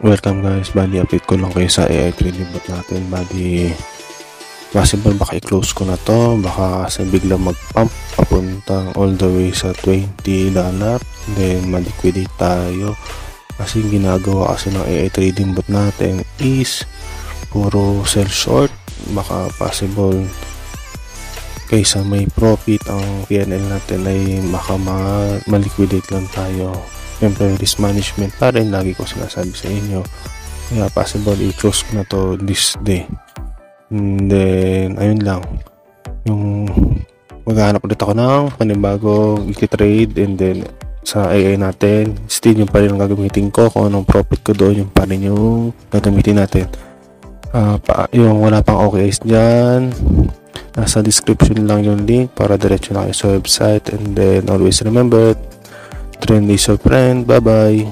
Welcome guys, bali update ko lang kayo sa AI trading bot natin. Bali possible baka i-close ko na to, baka kasi bigla mag-pump papuntang all the way sa $20, then ma-liquidate tayo. Kasi ginagawa kasi ng AI trading bot natin is puro sell short. Baka possible kaysa may profit ang PNL natin ay baka ma-liquidate lang tayo. Siyempre risk management pa rin, lagi ko sinasabi sa inyo, kaya possible i-close ko na to this day. And then ayun lang, yung maghanap ulit ako ng panibagong trade, and then sa AI natin still yung pa rin ang gagamitin ko. Kung anong profit ko doon, yung pa rin yung gagamitin natin. Yung wala pang OKs dyan, nasa description lang yung link para diretso na kayo sa website. And then always remember, trend is your friend. Bye bye.